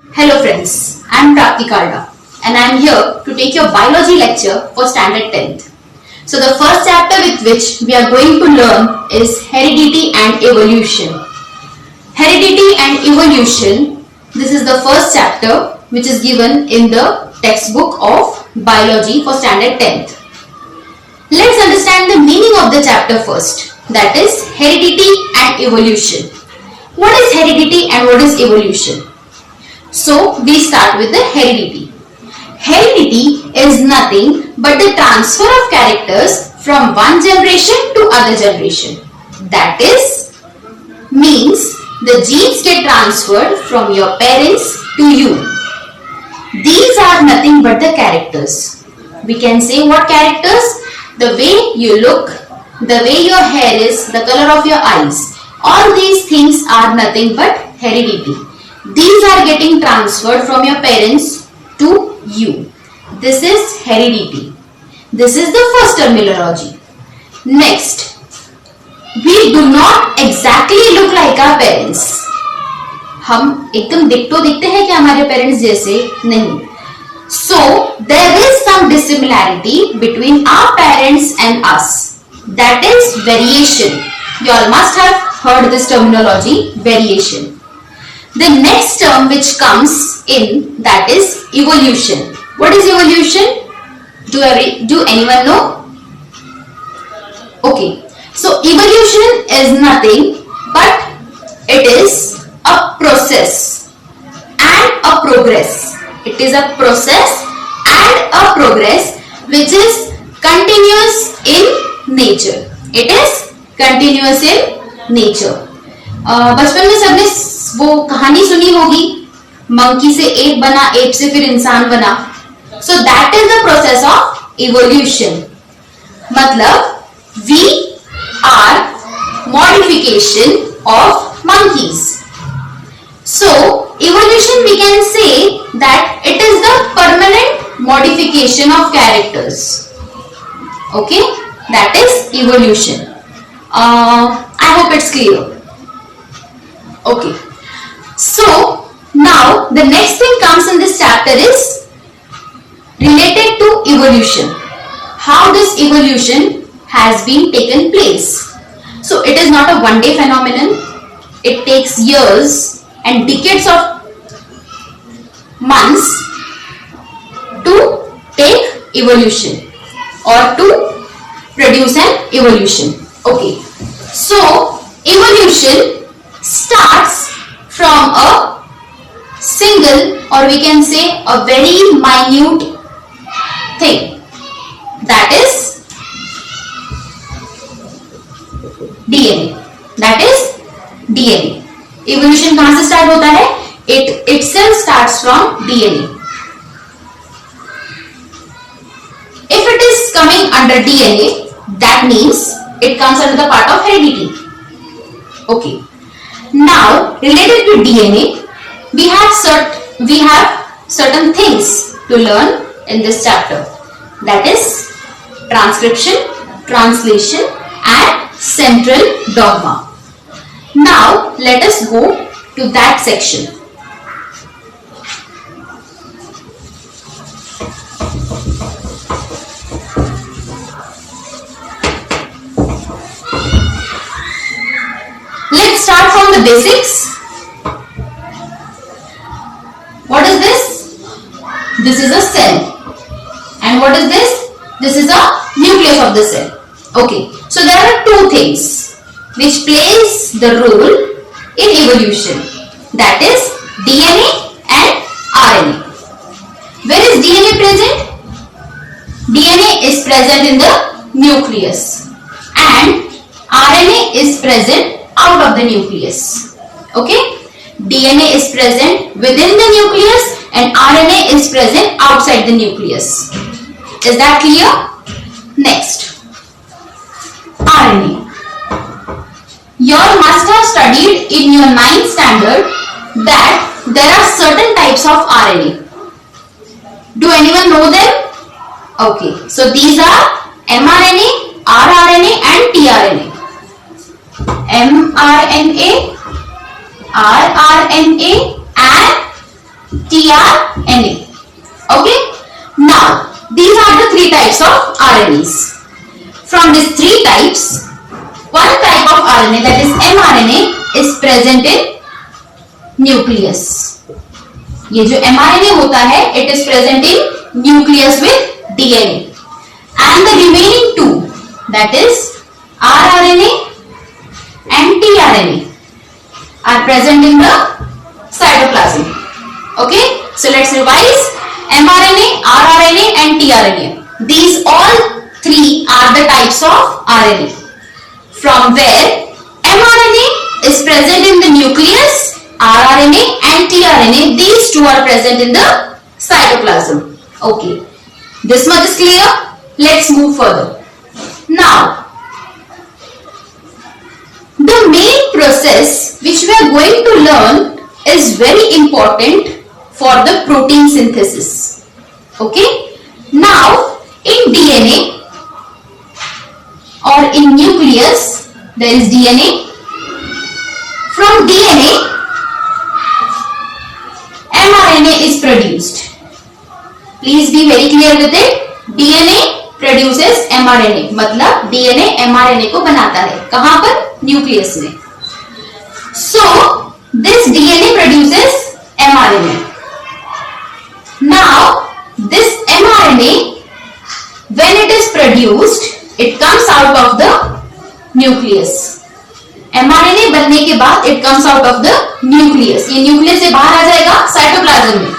Hello friends, I am Prapti Kalda and I am here to take your biology lecture for standard 10th. So the first chapter with which we are going to learn is heredity and evolution. Heredity and evolution, this is the first chapter which is given in the textbook of biology for standard 10th. Let's understand the meaning of the chapter first, that is heredity and evolution. What is heredity and what is evolution? So we start with the heredity. Heredity is nothing but the transfer of characters from one generation to other generation. That is, means the genes get transferred from your parents to you. These are nothing but the characters. We can say what characters? The way you look, the way your hair is, the color of your eyes. All these things are nothing but heredity. These are getting transferred from your parents to you. This is heredity. This is the first terminology. Next, we do not exactly look like our parents. हम एकदम ditto दिखते हैं क्या हमारे parents जैसे? नहीं. So there is some dissimilarity between our parents and us. That is variation. You all must have heard this terminology, variation. The next term which comes in, that is evolution. What is evolution? Do anyone know? Okay. So evolution is nothing but it is a process and a progress. It is a process and a progress which is continuous in nature. It is continuous in nature. बचपन में सबने वो कहानी सुनी होगी, monkey से app बना, app से फिर इंसान बना. So that is the process of evolution. मतलब we are modification of monkeys. So evolution we can say that it is the permanent modification of characters. Okay, that is evolution. I hope it's clear. Okay, so now the next thing comes in this chapter is related to evolution. How this evolution has been taken place. So it is not a one day phenomenon. It takes years and decades of months to take evolution or to produce an evolution. Okay, so evolution starts from a single, or we can say a very minute thing, that is DNA. That is DNA. Evolution कहाँ से start होता है? It itself starts from DNA. If it is coming under DNA, that means it comes under the part of heredity. Okay. Now, related to DNA, we have certain things to learn in this chapter. That is transcription, translation, and central dogma. Now, let us go to that section. Let's start from the basics. What is this? This is a cell. And what is this? This is a nucleus of the cell. Okay. So there are two things which plays the role in evolution. That is DNA and RNA. Where is DNA present? DNA is present in the nucleus and RNA is present out of the nucleus. Okay? DNA is present within the nucleus and RNA is present outside the nucleus. Is that clear? Next, RNA. You must have studied in your 9th standard that there are certain types of RNA. Do anyone know them? Okay, so these are mRNA, rRNA and tRNA. mRNA, rRNA and tRNA. Okay. Now these are the three types of RNAs. From these three types, one type of RNA, that is mRNA, is present in nucleus. ये जो mRNA होता है, it is present in nucleus with DNA, and the remaining two, that is rRNA and tRNA, are present in the cytoplasm. Okay, so let's revise. mRNA, rRNA and tRNA, these all three are the types of RNA, from where mRNA is present in the nucleus, rRNA and tRNA, these two are present in the cytoplasm. Okay, this much is clear. Let's move further. Now, the main process which we are going to learn is very important for the protein synthesis. Okay, now in DNA or in nucleus there is DNA. From DNA mRNA is produced. Please be very clear with it. DNA produces mRNA, मतलब DNA mRNA को बनाता है. कहां पर? Nucleus में. So this DNA produces mRNA. Now this mRNA, when it is produced, it comes out of the nucleus. mRNA बनने के बाद it comes out of the nucleus. ये न्यूक्लियस से बाहर आ जाएगा साइटोप्लाज्म में.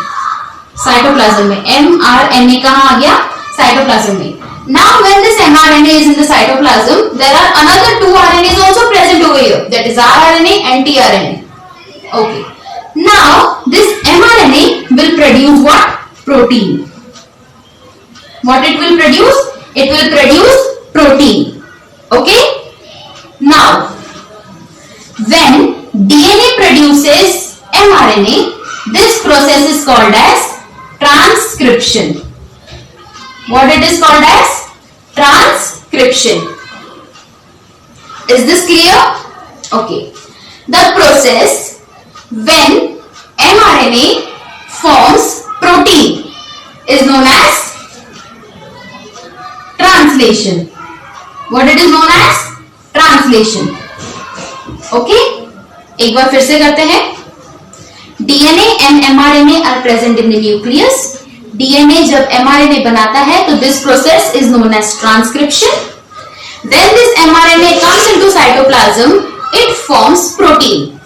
साइटोप्लाज्म में mRNA कहाँ आ गया? साइटोप्लाज्म में. Now when this mRNA is in the cytoplasm, there are another two RNAs also present over here, that is rRNA and tRNA. Okay. Now this mRNA will produce what? Protein. What it will produce? It will produce protein. Okay. Now when DNA produces mRNA, this process is called as transcription. What it is called as? Transcription. Is this clear? Okay. The process when mRNA forms protein is known as translation. What it is known as? Translation. Okay? एक बार फिर से करते हैं. DNA and mRNA are present in the nucleus. DNA जब mRNA बनाता है तो this process is known as transcription. When this mRNA comes into cytoplasm, it forms protein.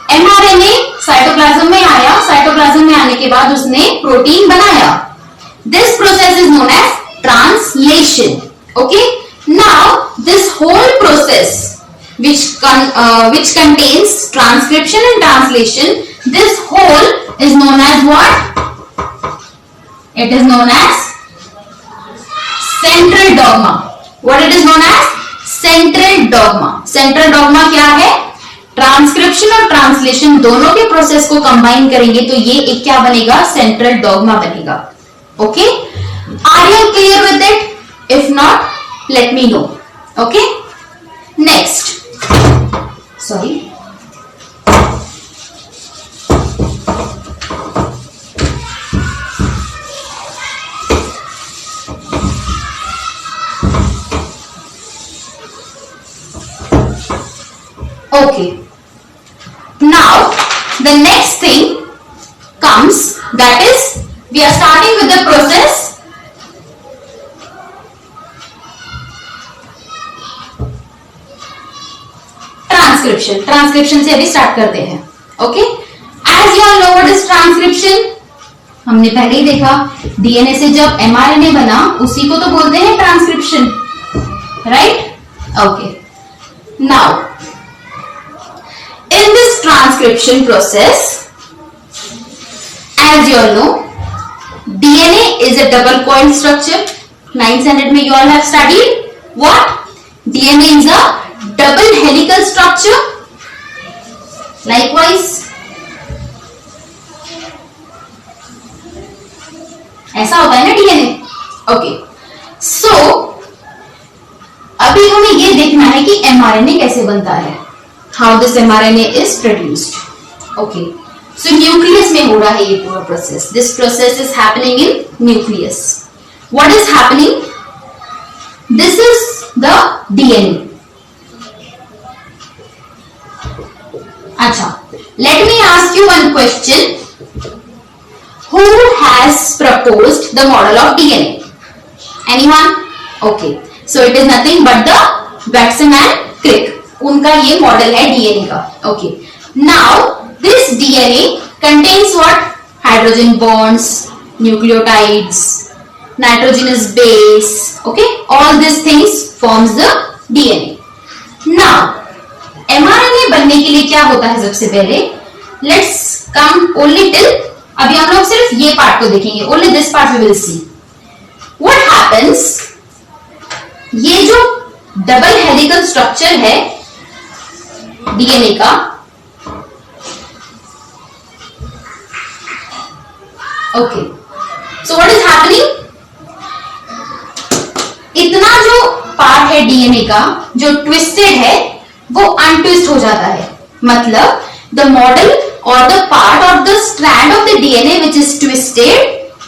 mRNA cytoplasm में आया, साइटोप्लाज्म में आने के बाद उसने प्रोटीन बनाया. This process is known as translation. Okay? Now this whole process which contains transcription and translation, this whole is known as what? It is known as central dogma. What it is known as? Central dogma. Central dogma क्या है? Transcription और translation दोनों के process को combine करेंगे तो ये एक क्या बनेगा? सेंट्रल डॉगमा बनेगा. Okay, are you clear with it? If not let me know. Okay, next. Sorry, okay. Now the next thing comes, that is we are starting with the process transcription. Transcription से अभी start करते हैं. Okay, as you all know what is transcription. हमने पहले ही देखा, DNA से जब mRNA बना उसी को तो बोलते हैं transcription, right? Okay, now in this transcription process, as you all know, DNA is a double point structure. 9th standard में you all have studied what? DNA is a double helical structure. Likewise, ऐसा होता है ना DNA. Okay, so अभी हमें ये देखना है कि mRNA कैसे बनता है. How this mRNA is produced. Okay. So nucleus में हो रहा है ये पूरा process. This process is happening in nucleus. What is happening? This is the DNA. अच्छा, let me ask you one question. Who has proposed the model of DNA? Anyone? Okay. So it is nothing but the Watson and Crick. उनका ये model है DNA का. Okay. Now this DNA contains what? Hydrogen bonds, nucleotides, nitrogenous base. Okay. All these things forms the DNA. Now mRNA बनने के लिए क्या होता है? सबसे पहले लेट्स कम ओनली टिल, अभी हम लोग सिर्फ ये पार्ट को देखेंगे. Only this part we will see what happens. ये जो डबल हेलिकल स्ट्रक्चर है डीएनए का, okay, so what is happening? इतना जो पार्ट है डीएनए का जो ट्विस्टेड है वो अनट्विस्ट हो जाता है. मतलब the model or the part of the strand of the DNA which is twisted,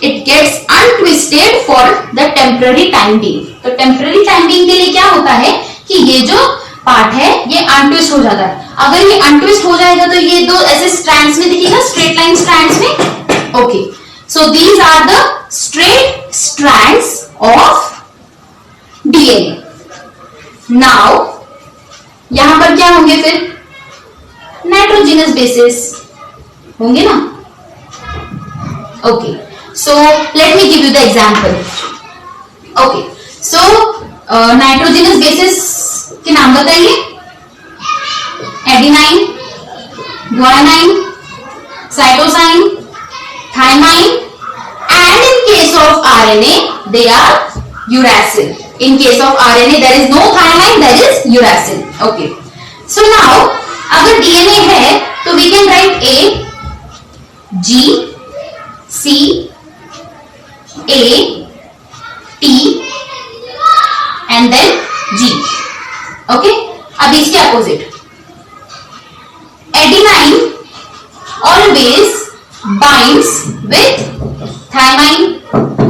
it gets untwisted for the temporary time being. तो temporary time being के लिए क्या होता है कि ये जो पार्ट है ये untwist हो जाता है. अगर ये untwist हो जाएगा तो ये दो ऐसे strands में दिखेगा, straight line strands में. Okay, so these are the straight strands of DNA. Now यहां पर क्या होंगे? फिर नाइट्रोजिनस बेसिस होंगे ना. Okay, so let me give you the example. Okay, so nitrogenous bases के नाम बताइए. Adenine, guanine, cytosine, thymine, and in case of RNA they are uracil. In case of RNA there is no thymine, there is uracil. Okay. So now अगर DNA है तो we can write A, G, C, A, T and then G. Okay. अब इसके opposite adenine always binds with thymine,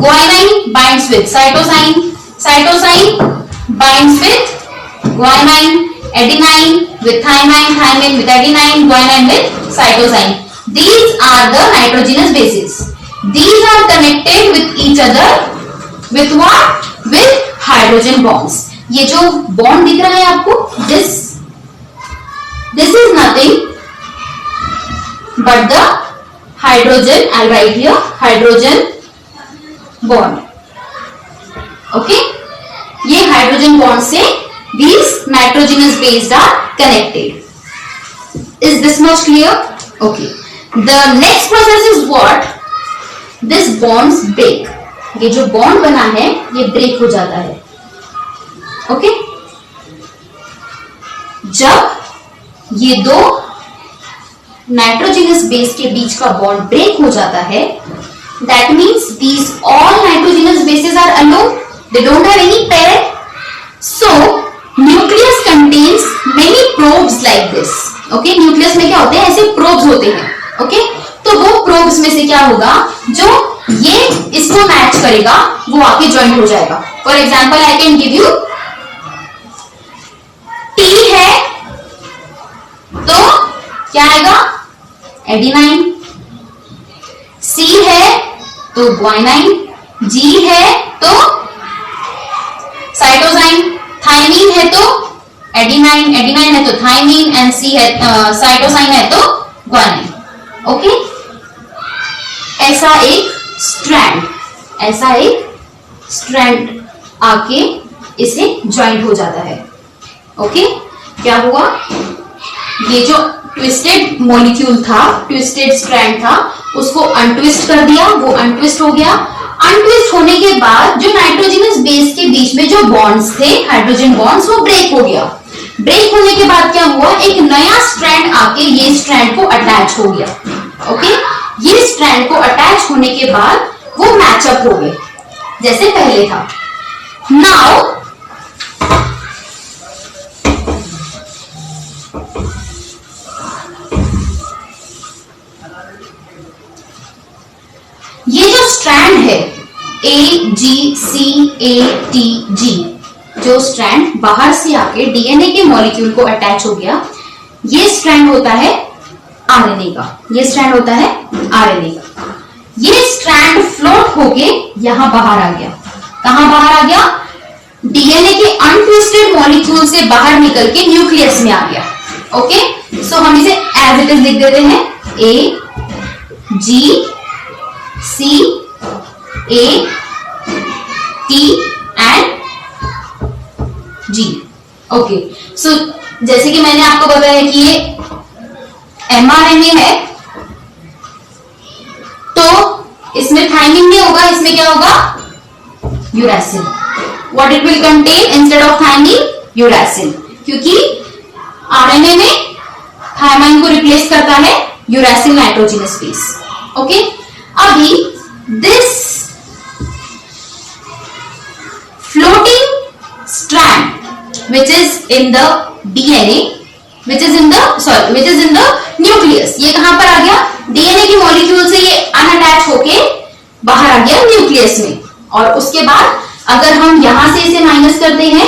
guanine binds with cytosine, cytosine binds with guanine, adenine with thymine, thymine with adenine, guanine with cytosine. These are the nitrogenous bases. These are connected with each other with what? With hydrogen bonds. ये जो bond दिख रहा है आपको, this is nothing but the hydrogen. I'll write here hydrogen bond. Okay, ये hydrogen bond से these nitrogenous bases are connected. Is this much clear? Okay. The next process is what? This bonds break. ये जो bond बना है ये break हो जाता है. ओके, जब ये दो नाइट्रोजिनस बेस के बीच का बॉन्ड ब्रेक हो जाता है, that means these all nitrogenous bases are alone. They don't have any parent. So nucleus contains many probes like this. Okay, nucleus में क्या होते हैं? ऐसे probes होते हैं. Okay, तो वो probes में से क्या होगा? जो ये इसको मैच करेगा वो आके ज्वाइंट हो जाएगा. For example, I can give you T है तो क्या आएगा? एडिनाइन. C है तो ग्वाइनाइन. G है तो साइटोसाइन. थाइमीन है तो एडिनाइन, एडिनाइन है तो थाइमीन, एंड सी है साइटोसाइन है तो ग्वानिन. ओके, ऐसा एक स्ट्रैंड आके इसे ज्वाइंट हो जाता है. ओके, क्या हुआ? ये जो ट्विस्टेड मॉलिक्यूल था, ट्विस्टेड स्ट्रैंड था, उसको अनट्विस्ट कर दिया, वो अनट्विस्ट हो गया. अनट्विस्ट होने के बाद जो नाइट्रोजनस बेस के बीच में जो बॉन्ड्स थे, हाइड्रोजन बॉन्ड्स, वो ब्रेक हो गया. ब्रेक होने के बाद क्या हुआ? एक नया स्ट्रैंड आके ये स्ट्रैंड को अटैच हो गया. ओके, ये स्ट्रैंड को अटैच होने के बाद वो मैचअप हो गए जैसे पहले था. नाउ ये जो स्ट्रैंड है AGCATG, जो स्ट्रैंड बाहर से आके डीएनए के मॉलिक्यूल को अटैच हो गया, ये स्ट्रैंड होता है आरएनए का। ये स्ट्रैंड होता है आरएनए का। ये स्ट्रैंड फ्लोट होके यहां बाहर आ गया। कहां बाहर आ गया? डीएनए के अनट्विस्टेड मॉलिक्यूल से बाहर निकल के न्यूक्लियस में आ गया। ओके, सो हम इसे एज इट इज लिख देते हैं, AGCATG। ओके, सो जैसे कि मैंने आपको बताया कि ये एमआरएनए है, तो इसमें थाइमिन नहीं होगा, इसमें क्या होगा? Uracil. What it will contain instead of thymine? Uracil, क्योंकि आरएनए में थायमाइन को रिप्लेस करता है यूरैसिल नाइट्रोजनस बेस। ओके, अभी this floating strand which is in the DNA, which is in the nucleus, ये कहां पर आ गया? डीएनए की मॉलिक्यूल से ये अनअटैच होके बाहर आ गया न्यूक्लियस में। और उसके बाद अगर हम यहां से इसे माइनस करते हैं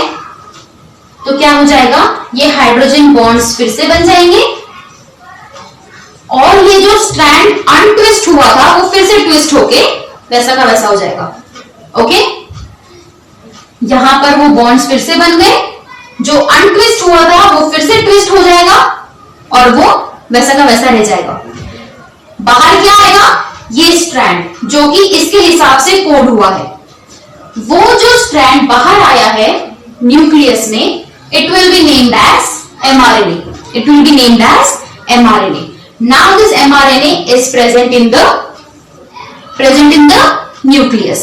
तो क्या हो जाएगा? ये हाइड्रोजन बॉन्ड्स फिर से बन जाएंगे और ये जो स्ट्रैंड अनट्विस्ट हुआ था वो फिर से ट्विस्ट होके वैसा का वैसा हो जाएगा। ओके, यहां पर वो बॉन्ड्स फिर से बन गए, जो अनट्विस्ट हुआ था वो फिर से ट्विस्ट हो जाएगा और वो वैसा का वैसा रह जाएगा। बाहर क्या आएगा? ये स्ट्रैंड जो कि इसके हिसाब से कोड हुआ है। वो जो स्ट्रैंड बाहर आया है न्यूक्लियस में, it will be named as mRNA. It will be named as mRNA. Now this mRNA is present in the nucleus.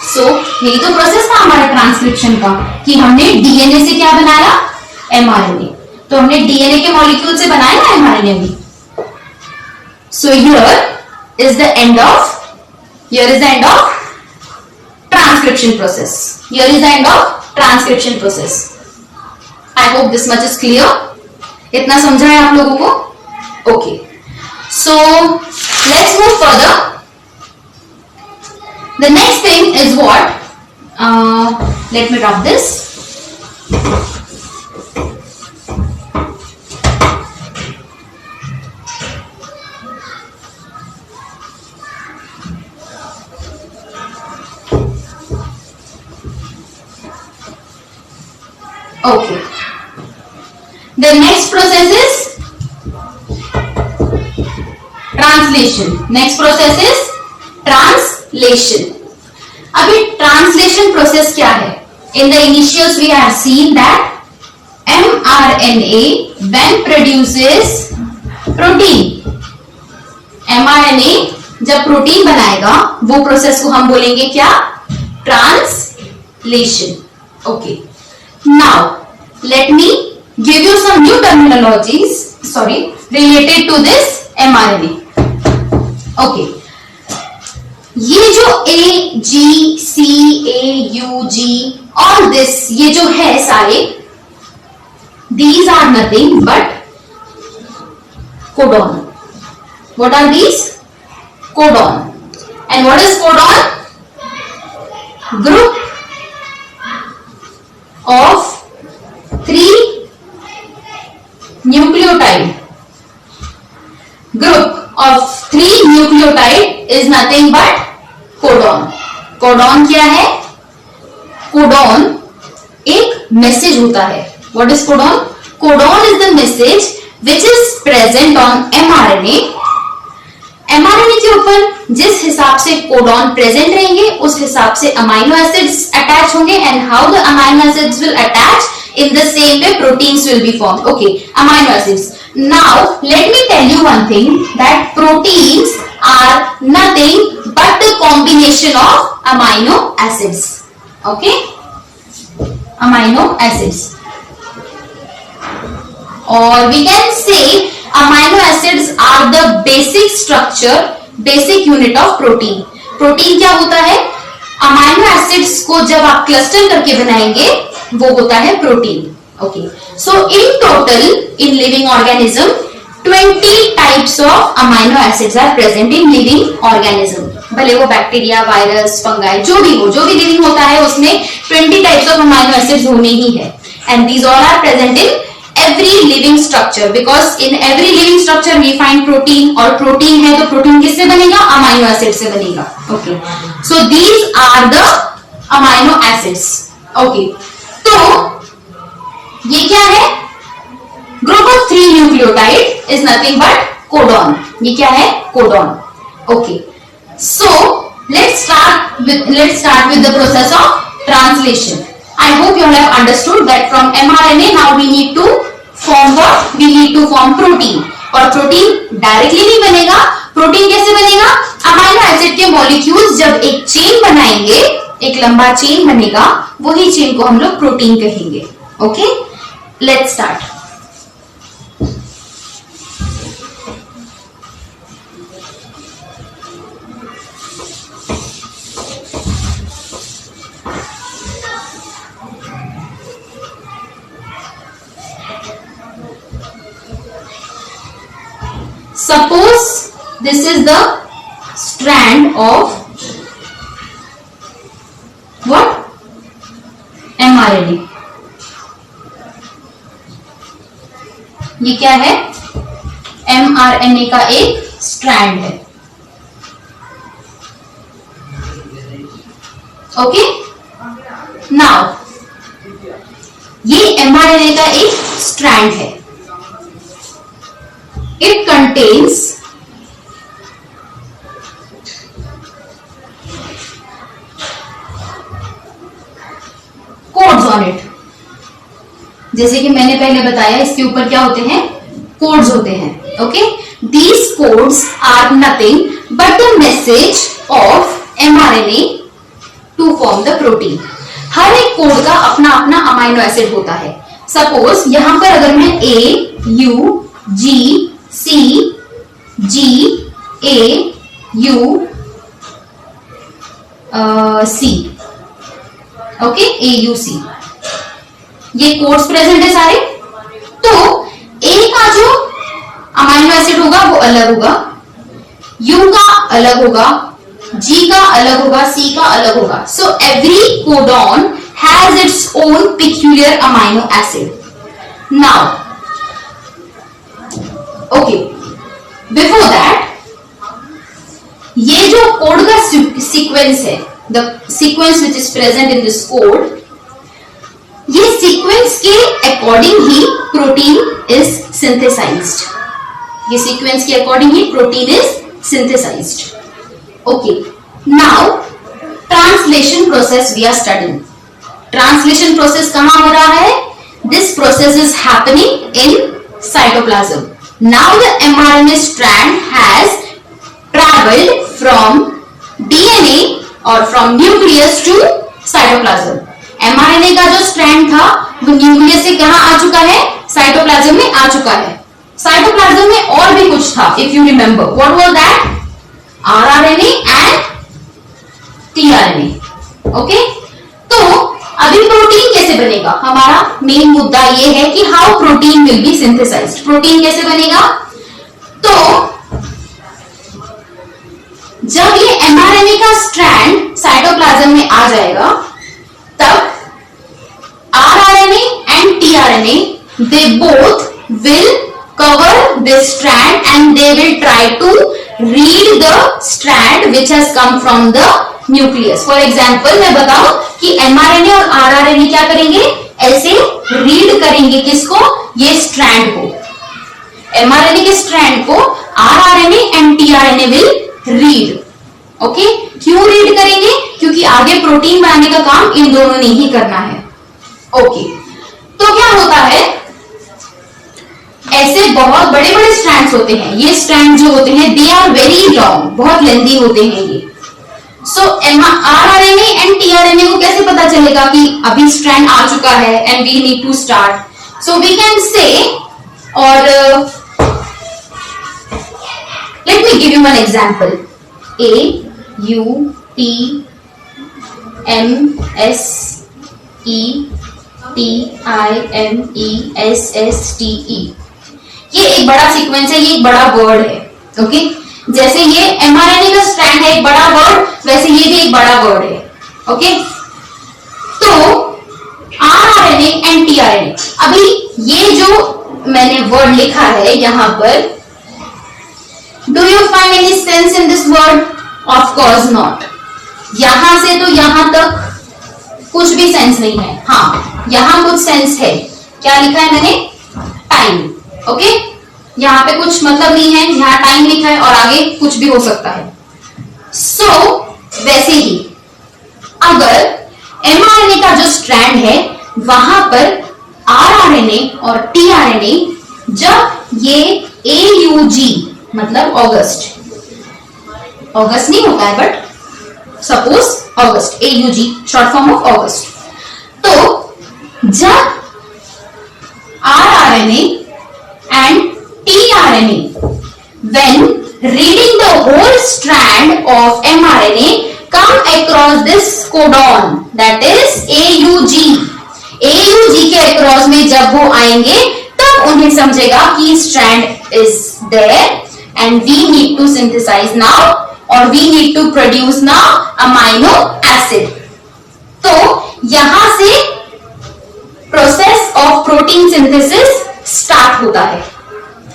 So यही तो प्रोसेस था हमारा ट्रांसक्रिप्शन का, कि हमने डीएनए से क्या बनाया? एमआरएनए। तो हमने डीएनए के मॉलिक्यूल से बनाया ना एमआरएनए भी। So here is the end of transcription process. Here is the end of transcription process. I hope this much is clear. इतना समझा है आप लोगों को? Okay, so let's move further. The next thing is what? Let me rub this. Okay. The next process is translation. Next process is translation. अभी translation process क्या है? In the initials we have seen that mRNA when produces protein, mRNA जब protein बनाएगा वो process को हम बोलेंगे क्या? Translation. Okay, now let me give you some new terminologies related to this mRNA। ओके, ये जो AGCAUG और दिस, ये जो है सारे, these are nothing but codon. What are these? Codon. And what is codon? Group of 3 nucleotide. Group of 3 nucleotide is nothing but codon. Codon क्या है? कोडॉन एक मैसेज होता है। What is codon? Codon is the message which is present on mRNA. MRNA के ऊपर जिस हिसाब से कोडॉन प्रेजेंट रहेंगे उस हिसाब से अमाइनो एसिड्स अटैच होंगे, and how the amino acids will attach, in the same way proteins will be formed. Okay, amino acids. Now let me tell you one thing, that proteins are nothing but the combination of amino acids. Okay, amino acids, or we can say amino acids are the basic structure, basic unit of protein. Protein क्या होता है? Amino acids को जब आप cluster करके बनाएंगे वो होता है protein. Okay, so in total in living organism 20 types of amino acids are present in living organism, भले वो बैक्टीरिया, वायरस, फंगाई, जो भी लिविंग होता है उसमें 20 टाइप्स ऑफ अमाइनो एसिड्स होने ही है। And these all are present in every living structure, because in every living structure we find protein, और प्रोटीन है तो प्रोटीन किससे बनेगा? अमाइनो एसिड से बनेगा। Okay, so these are the amino acids. Okay, तो ये क्या है? Group of 3 nucleotide is nothing but codon. ये क्या है? Codon. Okay, so let's start with the process of translation. I hope you have understood that from mRNA now we need to form what? We need to form protein. और protein directly नहीं बनेगा। Protein कैसे बनेगा? Amino acid के molecules जब एक chain बनाएंगे, एक लंबा चेन बनेगा, वही चेन को हम लोग प्रोटीन कहेंगे। Okay, let's start. Suppose this is the strand of what? mRNA. ये क्या है? mRNA का एक स्ट्रैंड है। ओके, नाउ ये mRNA का एक स्ट्रैंड है। It contains codes on it. जैसे कि मैंने पहले बताया, इसके ऊपर क्या होते हैं? कोड्स होते हैं। Okay, these codes are nothing but the message of mRNA to form the protein. हर एक कोड का अपना अपना अमाइनो एसिड होता है। सपोज यहां पर अगर मैं A, U, G, C, G, A, U, C, okay, A, U, C, ये कोड्स प्रेजेंट है सारे। तो A का जो अमाइनो एसिड होगा वो अलग होगा, U का अलग होगा, G का अलग होगा, C का अलग होगा। So every codon has its own peculiar amino acid. Now okay, before that, ये जो कोड का सीक्वेंस है, the sequence which is present in this code, ये सीक्वेंस के अकॉर्डिंग ही प्रोटीन इज सिंथेसाइज्ड। ये सीक्वेंस के अकॉर्डिंग ही protein is synthesized. Okay, now translation process we are studying. Translation process कहां हो रहा है? This process is happening in cytoplasm. Now the mRNA strand has traveled from DNA or from nucleus to cytoplasm. mRNA का जो strand था वो nucleus से कहां आ चुका है? साइटोप्लाज्म में आ चुका है। साइटोप्लाज्म में और भी कुछ था, if you remember, what was that? rRNA and tRNA. Okay, तो अभी प्रोटीन कैसे बनेगा? हमारा मेन मुद्दा ये है कि how protein will be synthesized. Protein कैसे बनेगा? तो जब ये mRNA का स्ट्रैंड साइटोप्लाज्म में आ जाएगा, तब rRNA and tRNA they both will cover this strand and they will try to read the strand which has come from the nucleus. For example मैं बताऊं कि mRNA और rRNA क्या करेंगे? ऐसे रीड करेंगे किसको? ये स्ट्रैंड को। mRNA के स्ट्रैंड को rRNA and tRNA will read. Okay, क्यों रीड करेंगे? क्योंकि आगे प्रोटीन बनाने का काम इन दोनों ने ही करना है। ओके, तो क्या होता है? ऐसे बहुत बड़े बड़े स्ट्रैंड्स होते हैं। ये स्ट्रैंड जो होते हैं दे आर वेरी लॉन्ग, बहुत लेंथी होते हैं ये। सो rRNA एंड tRNA को कैसे पता चलेगा कि अभी स्ट्रैंड आ चुका है and we need to start? So we can say, और let me give you one example. A U T M S E T I M E S S T E, ये एक बड़ा सीक्वेंस है, ये एक बड़ा वर्ड है। Okay, जैसे ये mRNA का स्ट्रैंड है एक बड़ा वर्ड, वैसे ये भी एक बड़ा वर्ड है। ओके, तो rRNA एंड tRNA, अभी ये जो मैंने वर्ड लिखा है यहां पर, do you find any sense in this word? Of course not. यहां से तो यहां तक कुछ भी सेंस नहीं है। हाँ, यहां कुछ सेंस है। क्या लिखा है मैंने? टाइम। ओके, यहां पे कुछ मतलब नहीं है, यहां टाइम लिखा है और आगे कुछ भी हो सकता है। सो वैसे ही अगर mRNA का जो स्ट्रैंड है वहां पर rRNA और tRNA, जब ये AUG मतलब अगस्त नहीं होता है but suppose August, AUG short form of अगस्त, तो जब rRNA and tRNA when reading the whole strand of mRNA come across this codon, that is AUG के अक्रॉस में जब वो आएंगे तब उन्हें समझेगा कि strand is there and we need to synthesize now और we need to produce now amino acid. तो यहां से process of protein synthesis start होता है।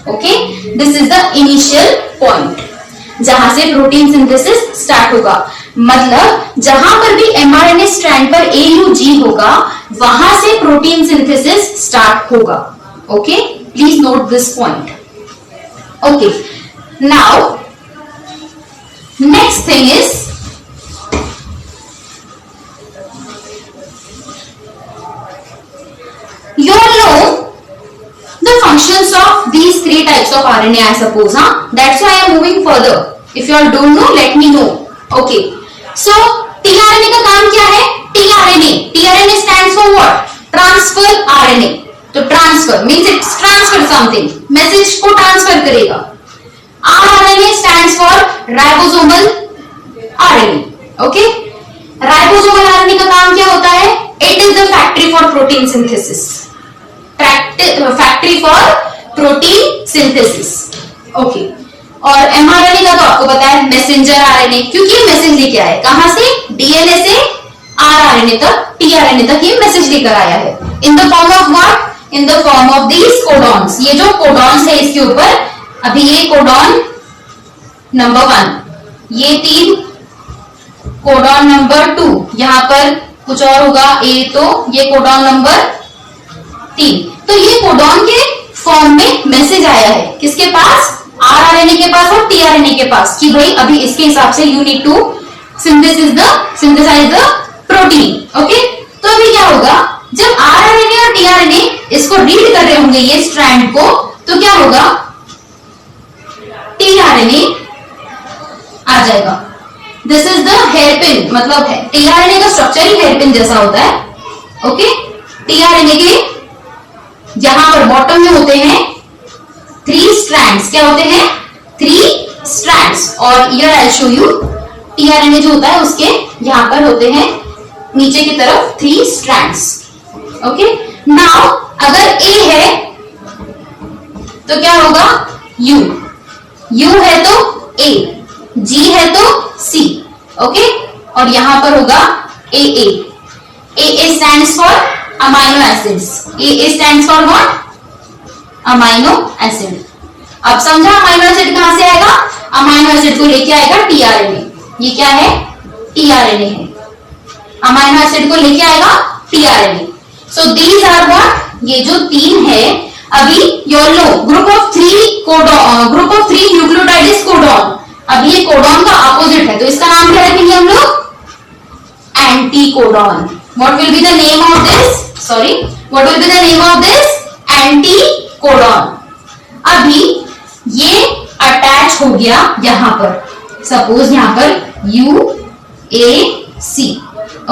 Okay, this is the initial point जहां से प्रोटीन सिंथेसिस स्टार्ट होगा। मतलब जहां पर भी mRNA स्ट्रैंड पर AUG होगा वहां से प्रोटीन सिंथेसिस स्टार्ट होगा। Okay, please note this point. Okay, now next thing is you all know the functions of these three types of RNA, I suppose, huh? That's why I am moving further. If you all don't know, let me know. Okay, so tRNA का काम क्या है? tRNA stands for what? Transfer RNA. तो transfer means it's transfer something, message को transfer करेगा। rRNA stands for ribosomal RNA. Okay, ribosomal RNA का काम क्या होता है? It is the factory for protein synthesis. Factory for protein synthesis. Okay, और mRNA का तो आपको पता है मैसेंजर आरएनए, क्योंकि ये मैसेज लेके आया कहां से? डीएनए से rRNA तक, tRNA तक ये मैसेज लेकर आया है। In the form of what? In the form of these codons. ये जो कोडॉन्स है इसके ऊपर, अभी ये कोडॉन नंबर 1, ये 3, कोडॉन नंबर 2, यहां पर कुछ और होगा ए, तो ये कोडॉन नंबर 3। तो ये कोडॉन के फॉर्म में मैसेज आया है किसके पास? rRNA के पास और tRNA के पास, कि भाई अभी इसके हिसाब से you need to synthesize the protein. Okay, तो अभी क्या होगा? जब rRNA और tRNA इसको रीड कर रहे होंगे ये स्ट्रैंड को, तो क्या होगा? tRNA आ जाएगा। दिस इज द हेयरपिन, मतलब है tRNA का स्ट्रक्चर ही हेयरपिन जैसा होता है। ओके, tRNA के यहां पर बॉटम में होते हैं 3 स्ट्रैंड्स। क्या होते हैं? 3 स्ट्रैंड्स। और here I show you tRNA जो होता है उसके यहां पर होते हैं नीचे की तरफ 3 स्ट्रैंड्स। ओके, नाउ अगर A है तो क्या होगा? U है तो A, G है तो C। ओके, और यहां पर होगा AA stands for amino acids. AA stands for what? Amino acid. अब समझा अमाइनो एसिड कहां से आएगा? अमाइनो एसिड को लेके आएगा tRNA। ये क्या है? tRNA है। अमाइनो एसिड को लेके आएगा tRNA। So these are what? ये जो 3 है, अभी your low group of 3 nucleotide is codon. अभी ये कोडॉन का अपोजिट है, तो इसका नाम क्या रखेंगे हम लोग? Anticodon. What will be the name of this? Sorry, what will be the name of this? Anticodon. अभी ये अटैच हो गया यहां पर, सपोज यहां पर UAC।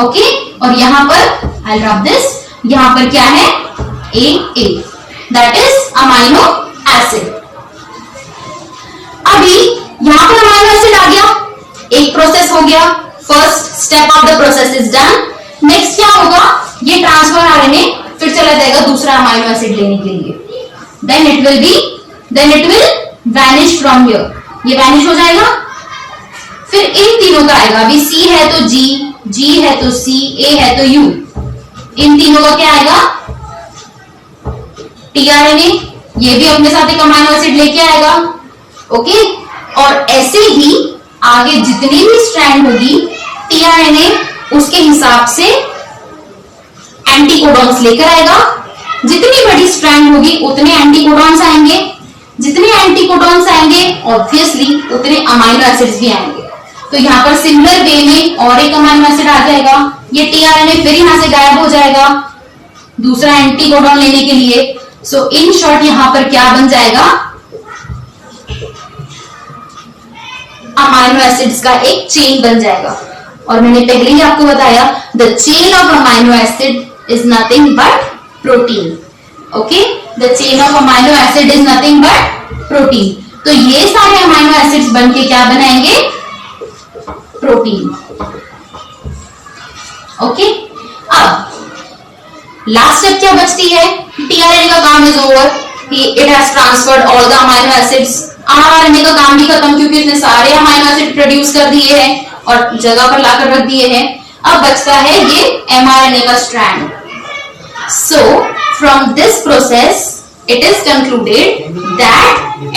ओके, और यहां पर आई रब दिस, यहां पर क्या है? AA, that is amino acid. अभी यहां पर अमाइनो एसिड आ गया, एक प्रोसेस हो गया, first step of the process is done. Next क्या होगा? ये ट्रांसफर आरएनए फिर चला जाएगा दूसरा अमाइनो एसिड लेने के लिए, then it will be then it will vanish from here. ये vanish हो जाएगा. फिर इन तीनों का आएगा. अभी C है तो G, G है तो C, A है तो U. इन तीनों का क्या आएगा? tRNA. ये भी अपने साथ एक अमाइनो एसिड लेके आएगा. ओके. और ऐसे ही आगे जितनी भी स्ट्रैंड होगी tRNA उसके हिसाब से एंटीकोडॉन्स लेकर आएगा. जितनी बड़ी स्ट्रैंड होगी उतने एंटीकोडॉन्स आएंगे. जितने एंटीकोडॉन्स आएंगे ऑब्वियसली उतने अमाइनो एसिड्स भी आएंगे. तो यहाँ पर सिमिलर वे में और एक अमाइनो एसिड आ जाएगा. ये tRNA फिर यहां से गायब हो जाएगा दूसरा एंटीकोडॉन लेने के लिए. सो इन शॉर्ट यहां पर क्या बन जाएगा? अमाइनो एसिड्स का एक चेन बन जाएगा. और मैंने पहले ही आपको बताया the chain of amino acid is nothing but protein. Okay, the chain of amino acid is nothing but protein. तो ये सारे अमाइनो एसिड्स बनके क्या बनाएंगे? प्रोटीन. ओके. अब लास्ट स्टेप क्या बचती है? tRNA का काम is over. It has transferred all the amino acids. rRNA का काम भी खत्म क्योंकि इसने सारे अमाइनो एसिड प्रोड्यूस कर दिए हैं और जगह पर लाकर रख दिए हैं. अब बचता है ये mRNA का strand. So from this process it is concluded that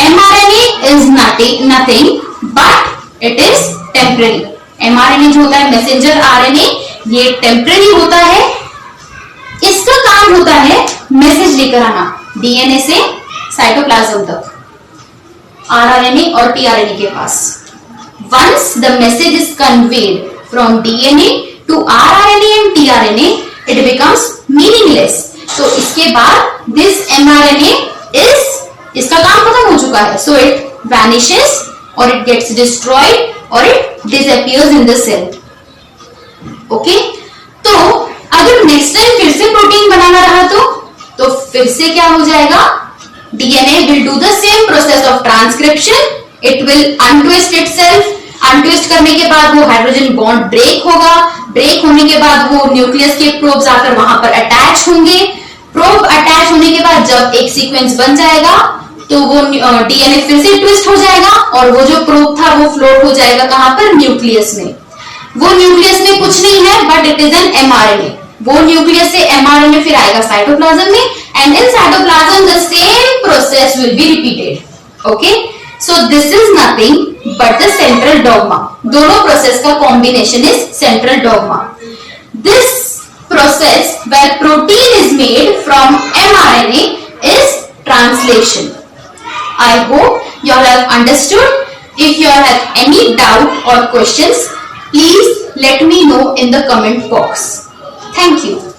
mRNA is nothing but it is temporary. mRNA जो होता है मैसेंजर RNA, ये टेम्पररी होता है. इसका काम होता है मैसेज लेकर आना डीएनए से साइटोप्लाज्म तक rRNA और tRNA के पास. Once the message is conveyed from DNA to rRNA and tRNA, it becomes meaningless. तो इसके बाद this mRNA इसका काम खत्म हो चुका है. So it vanishes or it gets destroyed or it disappears in the cell. Okay? तो अगर नेक्स्ट टाइम फिर से प्रोटीन बनाना रहा तो फिर से क्या हो जाएगा? DNA will do the same process of transcription. It will untwist itself. Untwist करने के बाद वो हाइड्रोजन बॉन्ड ब्रेक होगा. ब्रेक होने के बाद वो न्यूक्लियस के प्रोब्स आकर वहां पर अटैच होंगे. प्रोब अटैच होने के बाद जब एक सीक्वेंस बन जाएगा तो वो डीएनए फिर से ट्विस्ट हो जाएगा और वो जो प्रोब था वो फ्लोट हो जाएगा कहां पर? न्यूक्लियस में. वो न्यूक्लियस में कुछ नहीं है but it is an mRNA. वो न्यूक्लियस से एमआरएनए फिर आएगा साइटोप्लाज्म में and in cytoplasm the same process will be repeated. Okay, so this is nothing but the central dogma. दोनों प्रोसेस का combination is central dogma. This process where protein is made from mRNA is translation. I hope you all have understood. If you all have any doubt or questions, please let me know in the comment box. Thank you.